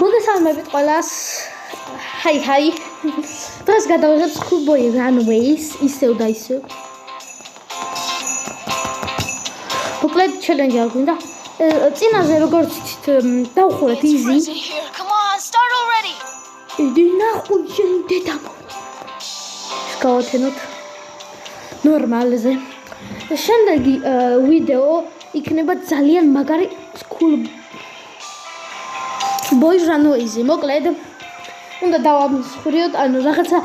მოგესალმებით ყველას. Hi. დღეს გადავიღებ Schoolboy Runways ისევ და ისევ. მოკლედ challenge არ გვინდა. წინაზე როგორც იცით დავხურეთ easy. Come on, start already. იდი ნახო შენ დედამო. გავათენოთ ნორმალზე. შემდეგი ვიდეო იქნება ძალიან მაგარი Schoolboy Runways. მოკლედ უნდა დავამსხვრიოთ, ანუ რაღაცა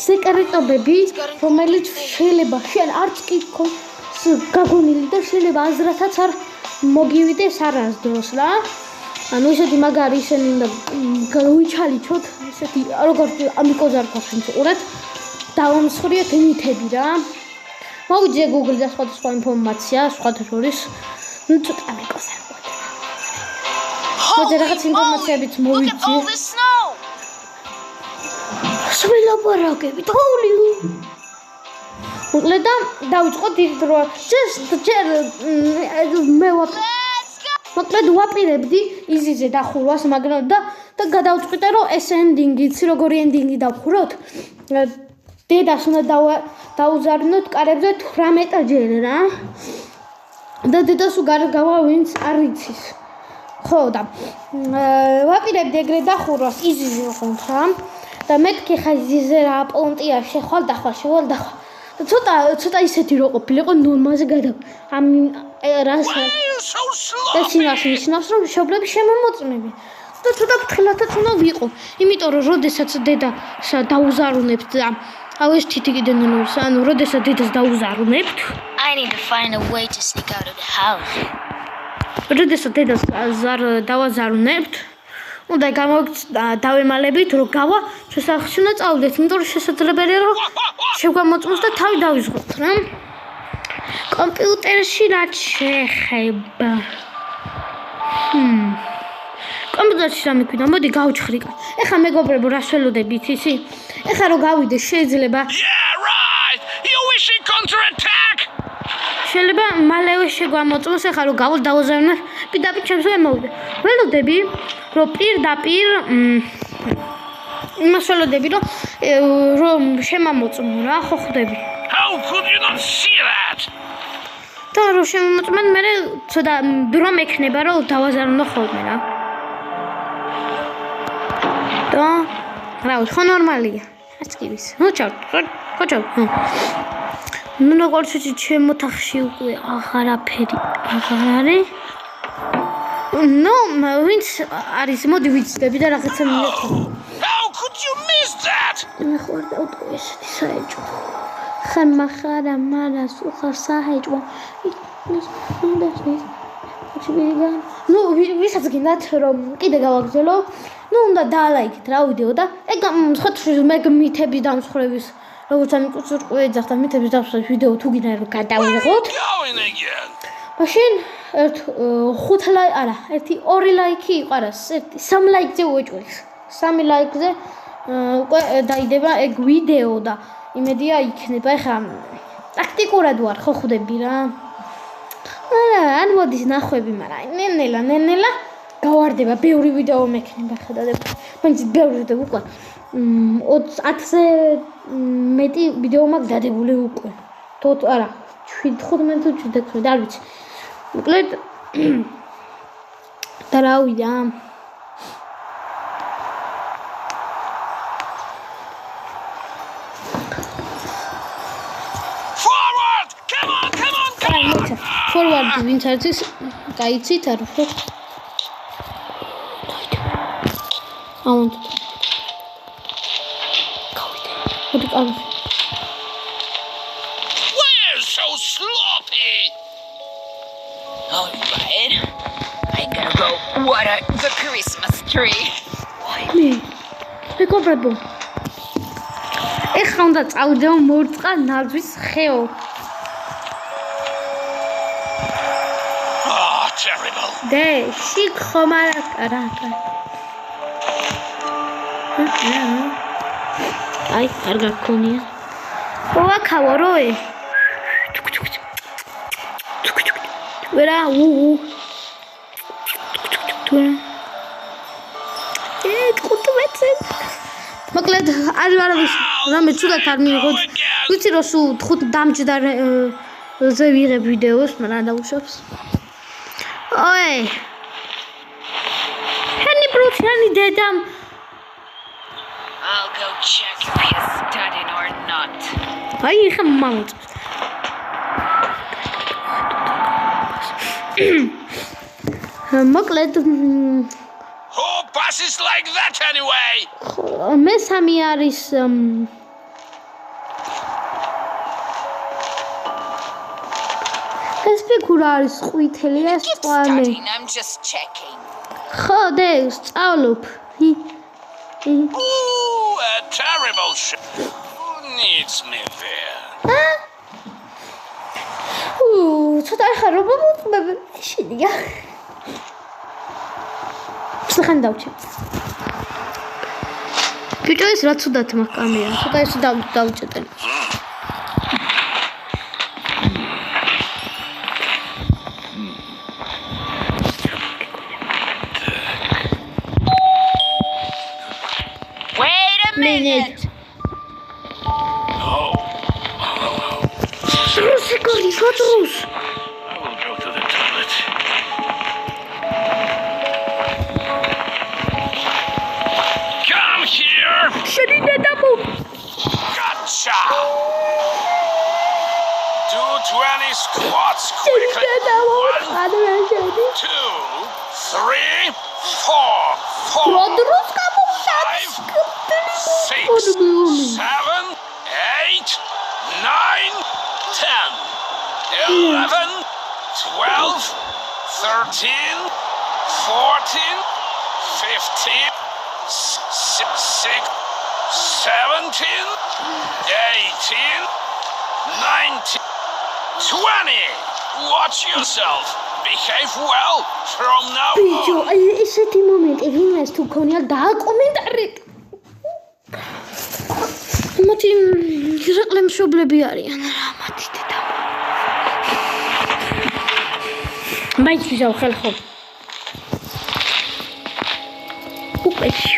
სეკრეტობები, რომელიც შეიძლება შენ არც კი გაგონილი და შეიძლება აზრათაც არ მოგივიდეს არასდროს რა. ანუ ესეთი მაგარი ისინი უნდა გავიჩალიჩოთ, ესეთი როგორც ამიკოზე არ გასვენწურეთ. დავამსხვრიოთ ნითები რა. მოვიძიე Google-ზე სხვადასხვა ინფორმაცია, სხვათა შორის ცოტა ამიკოზე არ გვაქვს. მოდი რაღაც ინფორმაციებიც მოვიძიე. სულაპარაკები თოვლი. მოკლედ დავიწყოთ ის დრო. ჯერ მე მოკლედ ვაპირებდი იზიზე დახურვას, მაგრამ და გადავწყვიტე რომ ეს ენდინგი, იცი როგორი ენდინგი დავხუროთ? დედას უნდა დაუზარნოთ კარებზე 18 ჯერ რა. და დედას უგარ გავა ვინც არ იცის. ხო და ვაპირებდი ეგრე დახურვას იზიზე ხონთრა. და მეთქი ხა იზიზე რა პონტია შეხვალ და ცოტა ისეთი რო ყოფილიყო ნორმაზე გადა. ამ რასაც ეს ნიშნავს რომ მშობლები შემომოწმები. და ცოტა ფრთხილადაც უნდა ვიყო. იმიტომ რომ როდესაც დედას დაუზარუნებთ და აუ ეს თითი კიდე ნორმალს, ანუ როდესაც დედას დაუზარუნებთ, I need to find a way to sneak out of the house. როდესაც დედას დავაზარუნებთ, უნდა დავემალებით რომ გავა შესახში უნდა წავიდეთ, იმიტომ რომ შესაძლებელია რომ შეგვამოწმოს და თავი დავიზღოთ რა. კომპიუტერში რაც შეეხება. კომპიუტერში რა მეკვირდა, მოდი გავჩხრიკა. ეხლა მეგობრებო რას ველოდებით ისი? ეხლა რომ გავიდე შეიძლება შეიძლება მალევე შეგვამოწმოს, ეხლა რომ გავალ დავაზარუნებ, პირდაპირ ჩემს მოვიდე. ველოდები რომ პირდაპირ იმას ველოდები რომ შემამოწმო რა, ხო ხვდები. How could you not see that? და რომ შემამოწმენ მე ცოტა დრო მექნება რომ დავაზარუნო ხოლმე რა. და რა ხო ნორმალია. არც კი ვის. ხო ჩავ. ნუ როგორც ვიცი ჩემ ოთახში უკვე აღარაფერი აღარ არის. ნუ ვინც არის მოდი ვიცდები და რაღაცა მინდა. How could you miss that? მე ხარ და ესეთი საეჭვო. ხან მახარა მარას უხარ საეჭვო. ნუ ვისაც გინდათ რომ კიდე გავაგზავნო. ნუ უნდა დაალაიქეთ რა ვიდეო და ეგ ხოთში მე მითების დამსხრევის როგორც ამ კუცურყვე ეძახდა მითების დამსხრევის ვიდეო თუ გინდა რომ გადავიღოთ. მაშინ 2 ლაიქი იყარას, 3 ლაიქზე უეჭვეს. 3 ლაიქზე უკვე დაიდება ეგ ვიდეო და იმედია იქნება. ეხლა ტაქტიკურად ვარ ხო ხვდები რა. ან მოდის ნახვები, მაგრამ ნენელა გავარდება, ბევრი ვიდეო მექნება ხედავთ. მაინც ბევრი ვიდეო უკვე 10-ზე მეტი ვიდეო მაქვს დადებული უკვე. არა 15 თუ 16 არ ვიცი. მოკლედ და რა ვიდა. Forward! Come on! Forward ვინც არის ის გაიცით არ ხო? აუნდ. We're so sloppy! All right. I gotta go water the Christmas tree. Why me? მეგობრებო. ეხლა უნდა წავიდეო მორწყა ნარგვის ხეო. Oh, terrible. Де, შიქ ხომარა რა. აი, არ გაქონია. ოვაკავო როე. ვერა მოკლედ არ არის რამე ცუდად არ მიიღოთ ვიცი რომ სულ 5 დამჯდარ ზე ვიღებ ვიდეოს მაგრამ დაუშვებს ой ჰენი ბრუჩანი დედამ I'll go check if he's studying or not. აი ხა მამოწ მოკლედ Who passes like that anyway? მესამე არის ეს ფიგურა არის ყვითელი ეს Keep წვანე studying, I'm just checking. ხო დე სწავლობ Ooh, a terrible shit. Who needs me there? ცოტა ხარ რობოტები შედია ხან დავჭი ბიჭო ეს რა ცუდად მაგამია ცოტა ეს დავჭეტენ Wait a minute. Oh, რუსიკორი შოტრუს I will go to the toilet. Come here. შედიდა დამო Gotcha. Do 20 squats quickly. შედიდა დამო 1, ადრაშედი 2, 3, 4, 4, როდრუს 6, 7, 8, 9, 10, 11, 12, 13, 14, 15, 16, 17, 18, 19, 20. Watch yourself. Behave well from now ბიჭო on. აი ესეთი მომენტი ვინმეს თუ ქონია დააკომენტარეთ მათი ირაკლი მშობლები არიან რა მათი დედა მაინც ვიზავ ხელხო უპეში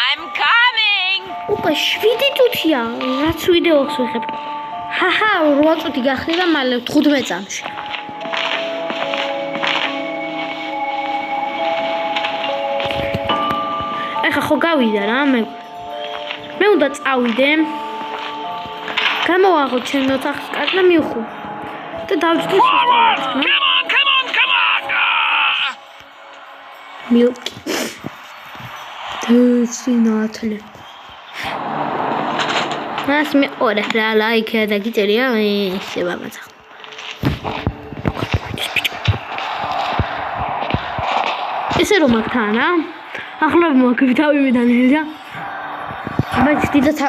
I'm coming. უკვე 7 წუთია რაც ვიდეოს ვიღებ ჰაჰა 8 წუთი გახდება მალე 15 წამში ეხა ხო გავიდა რა მე უნდა წავიდე გამოვაღო ჩემი ოთახის კარგი და მივხვ და დავჭდი Forward! Come on, come on, come on! მილკი თსინათლე მას მე ორა რა ლაიქი და გიწერია ესე ბაბაცა ესე რომ მაგთანა ახლა მოაქვს თავიდან ელია բայց დიდად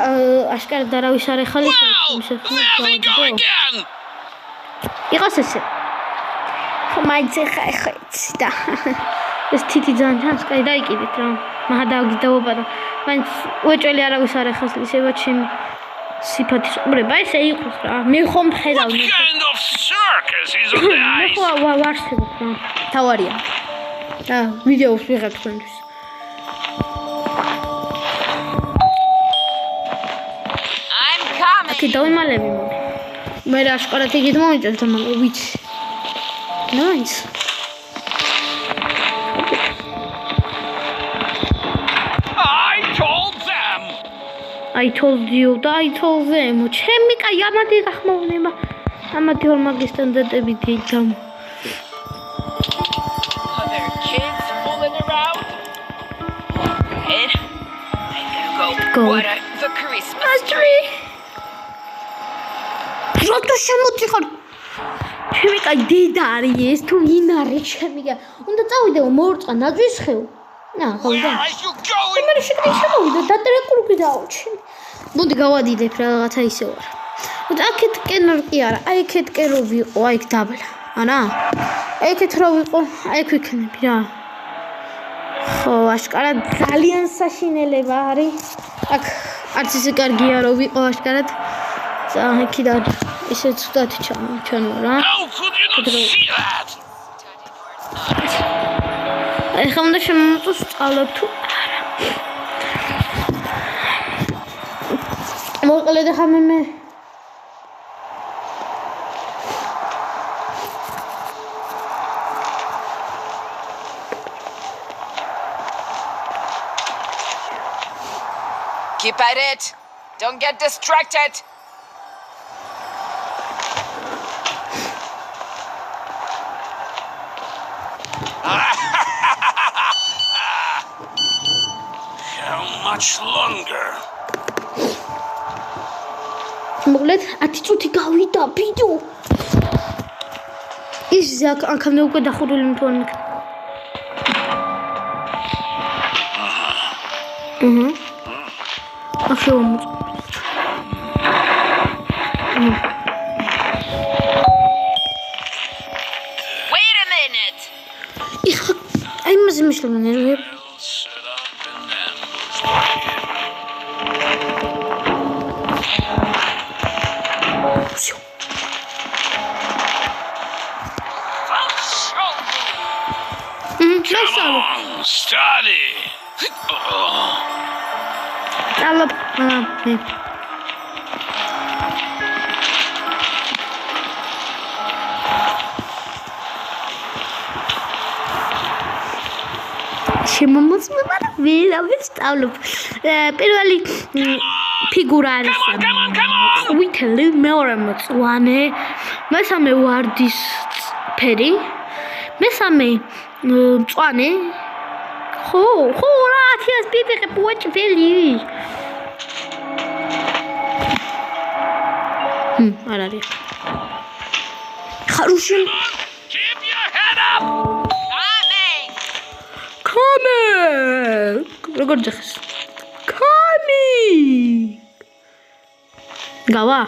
აშკარად არავის არ ეხალის Well, there we go again! იყოს ესე მაინც ეხა იცი და ეს თითი ძალიან ჩანს კაი დაიკიდეთ რა მაგა დავგიდაობა და მაინც უეჭველი არავის არ ეხას ისევა ჩემი სიფათის ყურება ესე იყოს რა მე ხომ ხედავ What kind of circus is on the მე ice? ხო ვარსებობ რა თავარია და ვიდეოს ვიღებ თქვენთვის I'm coming. კი დავიმალები მოდი მე რა აშკარად იგით მომიჭერთ მაგრამ ვიცი ნაის I told them! I told you და I told them ჩემი კაი ამადი გახმოვნება ამადი ორ მაგისთან დადები დიდამ Other kids fooling around. Alright. I gotta Go. go. What the Christmas tree. რატო შემოწიხარ ჩემი კაი დედა არის ეს თუ ვინ არის ჩემი კაი უნდა წავიდეო მორწყა ნაძვის ხეო ნა Where ხოლმე are you going? მე შეგდი შემოვიდა დატრეკურკი დაუჩი მოდი გავადიდებ რაღაცა ისე ვარ აქეთ კენარ კი არა აი აქეთ კერო ვიყო აი იქ დაბლა არა აი აქეთ რა ვიყო აი იქ ვიქნები რა ხო აშკარად ძალიან საშინელება არის აქ არც ისე კარგია რომ ვიყო აშკარად იქიდან ისე ცუდად ჩანო რა. How could you not see that? ეხლა უნდა შემოწოს სწავლებ თუ არა. მოკლედ ახლა მე Keep at it. Don't get distracted. How much longer? მოკლედ 10 წუთი გავიდა ვიდეო. ის აქამდე უკვე დახურული მთვარი. Wait a minute. აი მას მიშლენ ნერვები. Set up and ambush. I'll show you. Come on, study. Alap. შემომწმება და ვერავე სწავლობ. პირველი ფიგურა არის. ვითელი მეორე მწვანე, მესამე ვარდის ფერი, მესამე მწვანე. ხო, რა, თიას პიპიყე პუაჭველი. არ არის. ხარუში Keep your head up. Coming. როგორ ძახეს? Coming. გავა?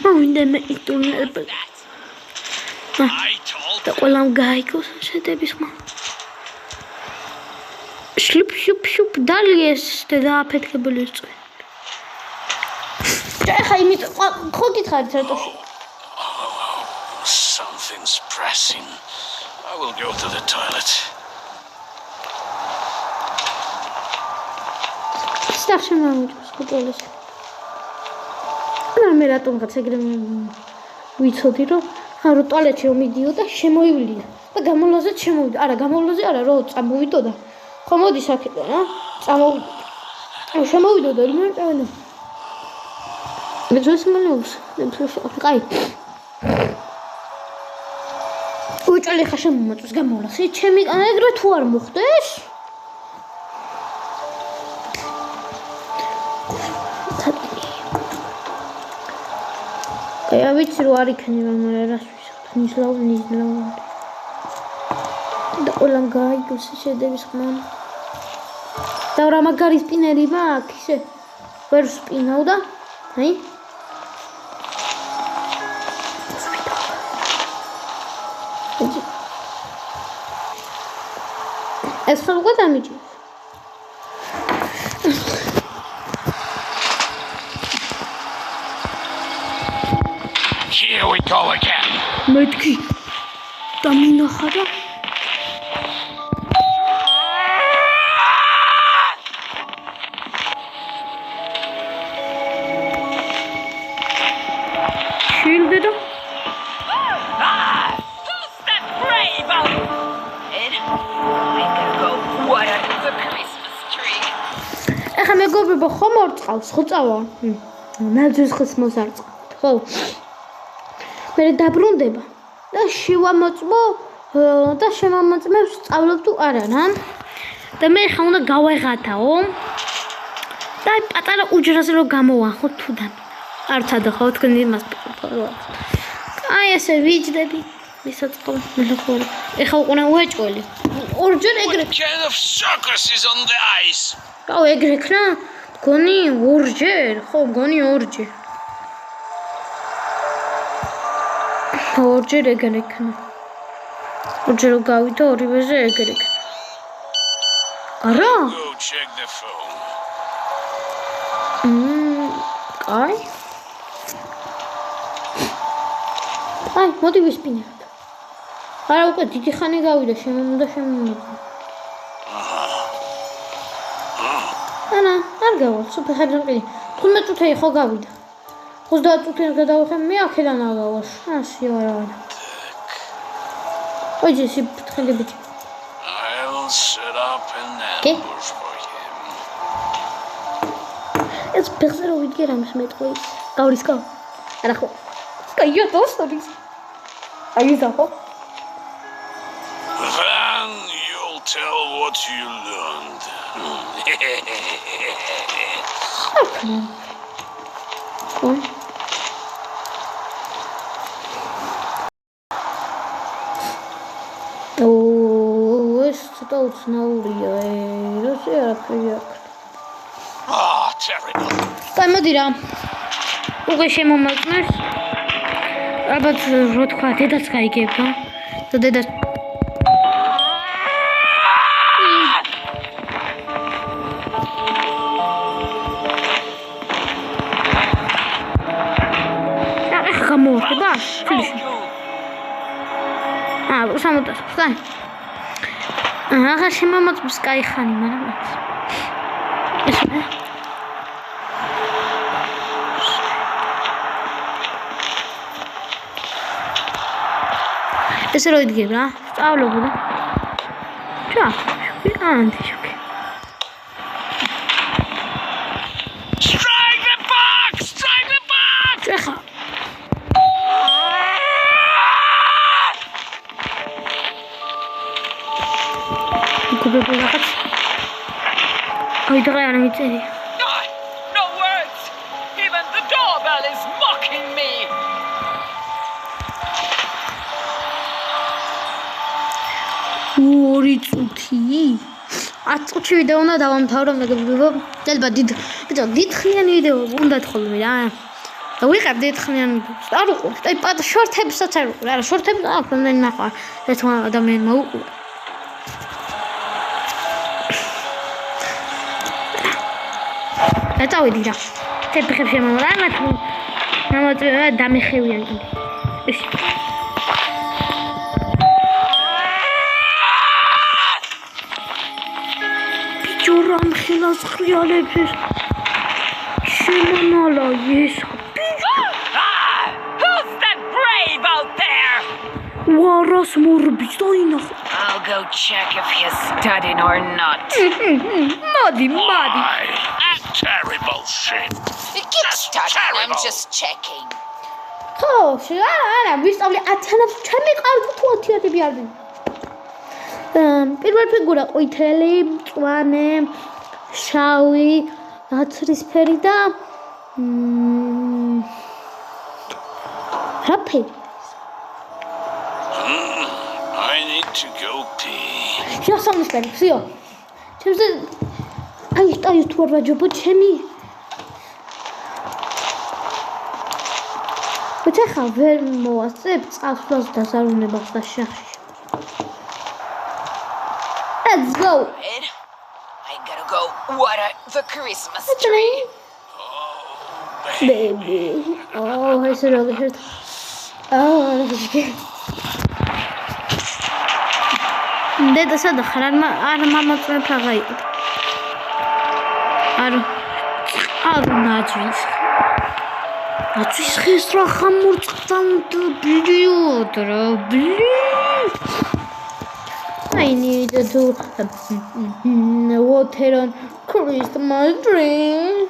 მოვინდომე იტუნებ. I told და ყველამ გაიგოს შედების ხმა. შლუპ დალიეს და დააფეთქებული წვე. ეხა იმით ხო გითხარით რატოში? Something's pressing. I will go to the toilet. Старше мамочка скупилась. მე რატომღაც ეგრე ვიცოდი რომ ხარო ტუალეტში რომ მიდიოდა შემოივლიდა და გამოლოზეც შემოვიდა. არა გამოლოზე არა რო წამოვიდო და ხო მოდი საკეთე რა წამოვიდო. შემოვიდო და მე წავედა. მე ძოს მალოს კაი. უჭალი ხა შემოწოს გამოლოსე ჩემი ეგრე თუ არ მოხდეს? Я ведь руарикани мама раз не знала. Да олам гайгус შედების ხმამ. და რა მაგარი სპინერი მაქვს ისე ვერ სპინავდა. აი. ეს ხოლმე დამიჯი. Here we go again. მეთქი დამინახარა. შილდედა. Who's that brave out? And I gotta go what under the Christmas tree. ეხა მეგობრებო ხომ ორწყავს, ხო წავა? ნაძვის ხის მოსარწყავთ, ხო? მე დაბრუნდება და შევამოწმო და შემამოწმებს სწავლობ თუ არა რა. და მე ხა უნდა გავეღათაო. და პატარა უჯრაზე რომ გამოვახო თუ და არცადა ხო თქვენ იმას აი ესე ვიჯდები მისაწყობ მელახორი. ეხა უყურე უეჭველი. ორჯერ ეგრე. What kind of circus is on the ice? გაუ ეგრე ხნა? გონი ორჯერ? ხო, გონი ორჯერ. ორჯერ ეგრე ხნა. ორჯერ რომ გავიდა ორივეზე ეგრე ხნა. არა? Go check the phone. კაი. აი, მოდი ვისპინებთ. არა, უკვე დიდი ხანი გავიდა, შემომდა. ანა, არ გავა, სუფერ ხებრემყი. 15 წუთი ხო გავიდა. 30 წუთი გადავიხე, მე აქედან აგავаш. ასე არა. ოჯე სიფრთხილე ბიჭი. I'll set up an Okay. ambush for him. ეს ფეხზე რო ვიდგე რამის მეტყვი. გავრისკო. არა ხო. კაიო დოსტორის. აი ზახო. Then you'll tell what you learned. ой. ეს ცოტა უცნაურია, როზე არაფერი აქვს. Ah, terrible. გამოდი რა. უკვე შემომაწმეს. ალბათ რო თქვა, დედაც გაიგებდა. და დედა გამოვხდება? სამოტას ხსნი. აღარ შემომაწმს კაი ხანი, მაგრამ ეს რო იდგებ რა, სწავლობ და ჩა, ანდი შოკი. Strike the box! Strike the box! ეხა გუბები რაღაც აიდღა არ მიწერი. No words! Even the doorbell is mocking me! ორი წუთი? 10 წუთში ვიდეო უნდა დავამთავრო, მეგობრებო. ელბა დიდხნიანი ვიდეო უნდათ ხოლმე რა. და ვიყავ დიდხნიანი ვიდეოს. არ უყურე. აი შორტებსაც არ უყურე. არა, შორტები აქვს რამდენი ნახვა. ერთმა ადამიანმა უყურე. წავიდი რა. თეფხებს შემომრა, ამოწევა დამეხევიან კიდე. ეს ჯურამ ხელას ხრიალებს შემომალა ეს Who's that brave out there? ვარას მორბის დაინახო. I'll go check if he's studying or not. მოდი. Terrible shit. Keep studying, I'm terrible. just checking. ხო, არა, ვისწავლე 10-ს, ჩემი კარგი თუ 10-ები არიან. პირველ ფიგურა ყვითელი, მწვანე, შავი, ნაცრისფერი და რა ფერი? I need to go pee. შესამნიშნელი, ხიო. ჩემზე აი თუ არ ვაჯობო ჩემი ხა ვერ მოვასწრებ წასვლას დასარუნებას და შახში. Let's go. I gotta go water the Christmas tree. Baby. Oh, it's really hurt. Oh, that's good. Deda sadakh არ მომწმებ აღაიყო. არ ნაძვის. Აწვის ხეს რა ხამურწყთან ბიოდრა ბლი. I need to water on Christmas tree.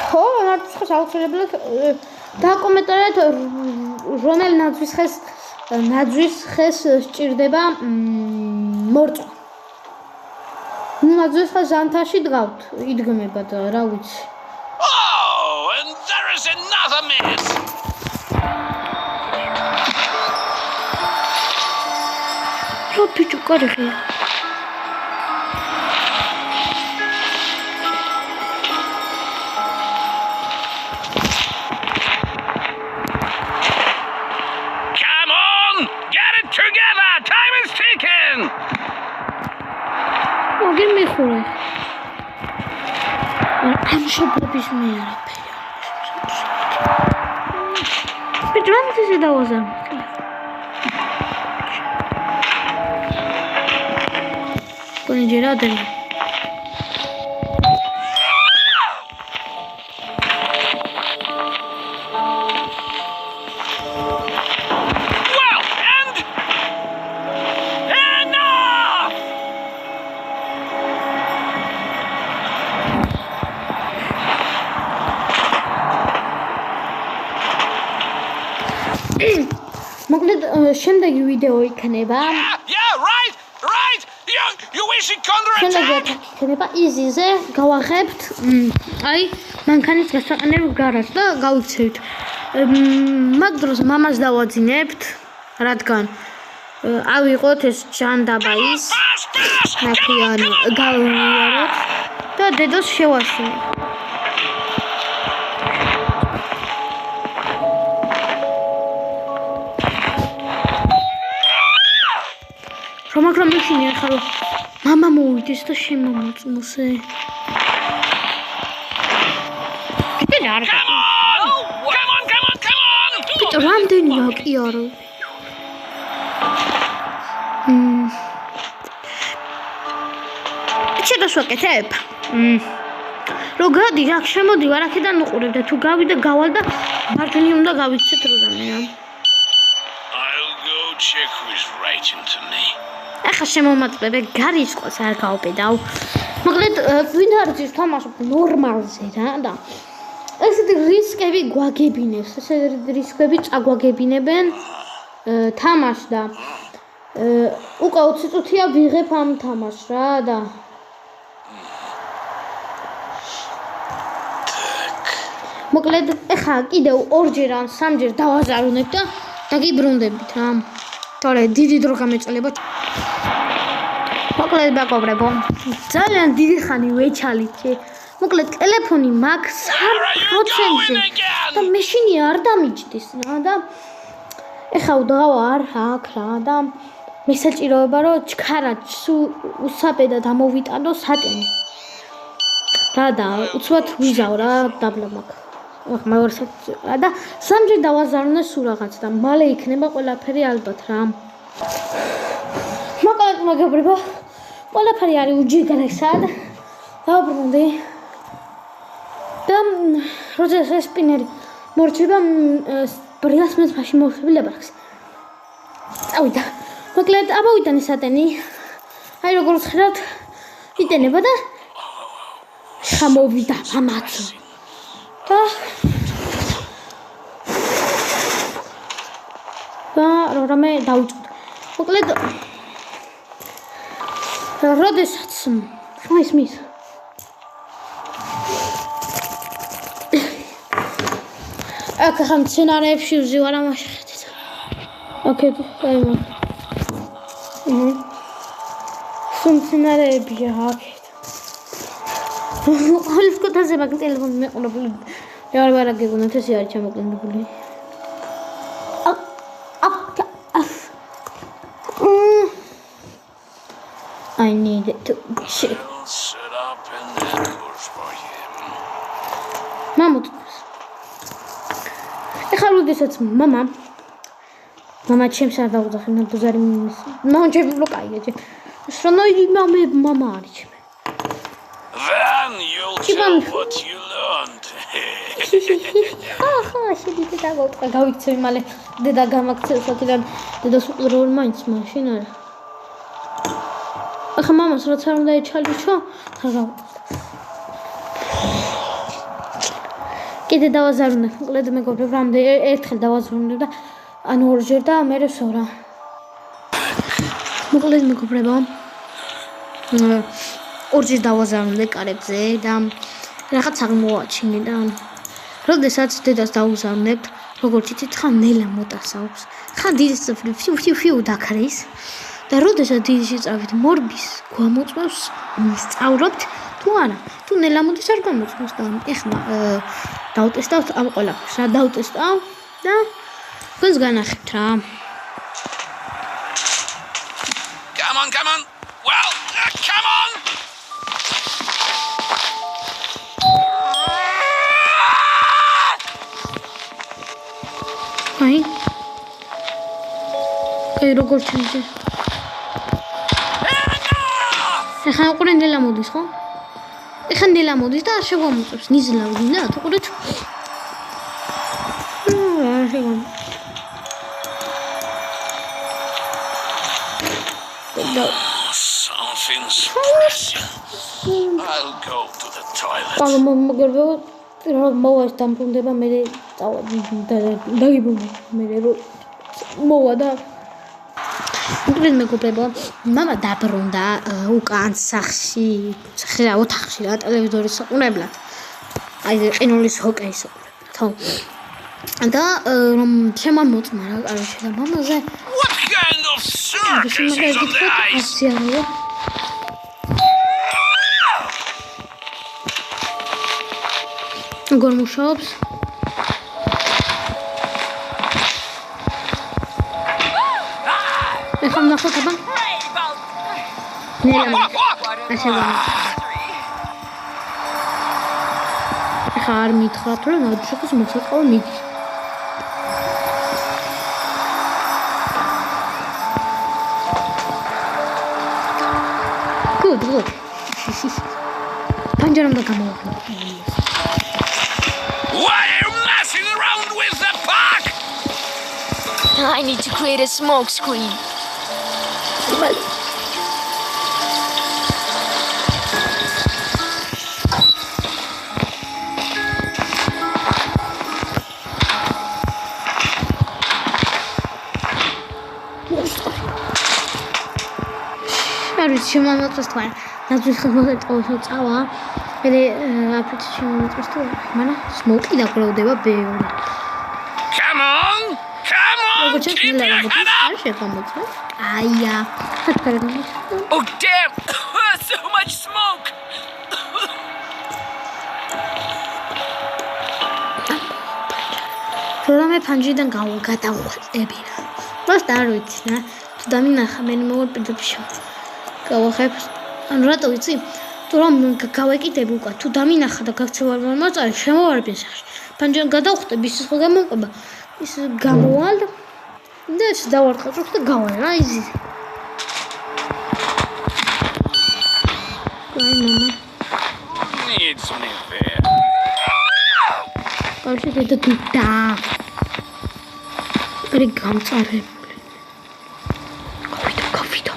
ხო, არც აუცილებლად დაკომენტარეთ რომელ ნაძვის ხეს სჭირდება მორწვა. ნაძვის ხეს ზამთარში დგავთ, იდგმება და რა ვიცი. Oh, and there is another mess. რა ბიჭო კარგია. Come on, get it together. Time is ticking. მოგიმიხურე. ნებისმიერ არაფერი. Піджамте сюди озеро. Понеділя день. Well, and enough! მოკლედ შემდეგი ვიდეო იქნება. Yeah, right. You wish it შემდეგი counterattack? იქნება იზიზე გავახებთ. აი, მანქანის გასაყენებ გარაჟს და გავიქცევთ. მაგ დროს მამას დავაძინებთ, რადგან ავიღოთ ეს ჯანდაბა ის ნახიან გავიაროთ და დედოს შევასრულოთ. მაგრამ ისინი ახლა მამა მოვიდეს და შემომოწმოსე. კიდე არ Come on! პიტერ რამდენია კი არა. შედას ვაკეთებ. რო გადი აქ შემოდი ვარ აქედან უყურებ და თუ გავიდა გავალ და მარჯვნივ უნდა გავიქცეთ რამე. I'll go check who's writing to me. ახლა შემომაწმებე გარიშყოს არ გავპედავ. მოკლედ ვინ არის ის თამაშობ ნორმალზე რა და ესეთი რისკები გვაგებინებს, ესეთი რისკები წაგვაგებინებენ თამაშს და უკვე 20 წუთია ვიღებ ამ თამაშს რა და მოკლედ ახლა კიდევ ორჯერ ან სამჯერ დავაზარუნებ და დაგიბრუნდებით რა. თორე დიდი დრო გამეწოლება. მოკლედ მეგობრებო, ძალიან დიდი ხანი ვეჩალიჩე. მოკლედ ტელეფონი მაქვს 3%-ზე და მეშინი არ დამიჯდეს რა და ეხა ვდღავარ აქ რა და მე საჭიროება რომ ჩქარაჩს უსაბედად ამოვიტანო სატენი. რა და უცბად ვიზავ რა დაბლა მაქვს. ახ მეორე რა და სამჯერ დავაზარუნე სულ რაღაც და მალე იქნება ყველაფერი ალბათ რა. მოკლედ მეგობრებო, ყველაფერი არის უჯიგრესად. დავბრუნდი. და როდესაც ეს სპინერი მორჩება ბრილს მე მაშინ მოვხიბლება აქვს. წავიდა. მოკლედ ამოვიტანე სატენი. აი როგორც ხედავთ, იტენება და ჩამოვიდა ამაცო. და რამე დავიწყოთ. მოკლედ როდესაც ისმის აქ ხან სცენარებში ვზივარ ამაში ხედეთ. ოკეი, აი მაგ. სცენარებია აქ. ყოველ ფოტოზე მაგ ტელეფონი მეყოლებული. რა გეგონათ ესე არის ჩამოკლებული. I need to shit. Set up and then course for him. Mama. ეხლა როდესაც მამა ჩემს არ დაუძახებნა ბუზარი მამა ჩებლოკაია ჯე სრონოიდი მამა არის ჩემ Then you'll tell what you learned. ხა შედით დაგავტყა გავიქცევი მალე დედა გამაქცევს აქედან დედას უყურებელ მაინც მაშინ არა ახლა მამას რაც არ უნდა ეჩალიჩო თაგავ კიდე დავაზარუნე მოკლედ მეგობრებო რამდენ ერთხელ დავაზარუნე და ანუ ორჯერ და მე რესორა მოკლედ მეგობრებო ორჯერ დავაზარუნე კარებზე და რაღაც აღმოაჩინე და როდესაც დედას დავუზავნებთ როგორც იცით ხან ნელა მოტასავს ხან დიდის ფიუ დაქრის და როდესაც დიდში წავით მორბის გვამოწმევს სწავლობთ თუ არა თუ ნელა მოდის არ გამოწმევს და ეხლა დავტესტავთ ამ ყველაფერს რა დავტესტავ და თქვენს განახებთ რა Come on. Well, come on. აი აი როგორ ჩანდა ეხლა უყურე ნელა მოდის ხო ეხლა ნელა მოდის და არ შეგვამოწევს ნიზლა ვინა თუ ყურეთ არ შეგვამ Something's pressing. I'll go to the toilet. ანუ მოგერბო რა მოვას დამბრუნდება მე დაგიბუნე მე რომ მოვა და უკრენ მეგობრებო მამა დაბრუნდა უკან სახში ოთახში რა ტელევიზორის საყურებლად აი ყინულის ჰოკეის საყურებლად ხო და რომ შემამოწმა რა კაროჩე და მამაზე What kind of circus is on the ice? როგორ მუშაობს? ეხლა ნახოთ აბა. ნელა. ასე ვარ. ეხლა არ მითხრათ რომ ნაუშაკის მოსაწყო მიდის. Good. Panjaram da kamoa. Why are you messing around with the park? I need to create a smoke screen. შემამოწეს თვარ ნაძვის ხმოწევა წავა მე აფრით შემამოწეს თუ მაგრამ სმოკი დაგროვდება ბევრი Come on! Keep your head up! შემამოწეს აია Oh damn! So much smoke! რამე ფანჯიდან გადავხვეწები რა просто არ ვიცი რა თუ დამინახა მე მოვიპედებში გავახებ ანუ რატო ვიცი თუ რომ გავეკიდებ უკან თუ დამინახა და გაქცევარ მომაწარე შემოვარბი სახში ფანჯიდან გადავხვდები ის ხო გამომყვება ის გამოვალ და ეს დავარხაწუხ და გავალ რა იზი აი მამა Needs me there. კარში და კარი გამწარებული კოფიდო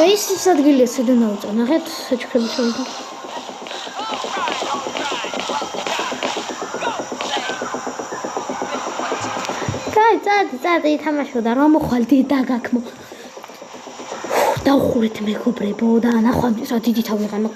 ეს ის ადგილია სადაც ნაუწა ნახეთ საჩქრები შევიდა წადი თამაშო და რომ ხვალდი დაგაქმო დავხურეთ მეგობრებო და ნახვამდის რა დიდი თავი ღამე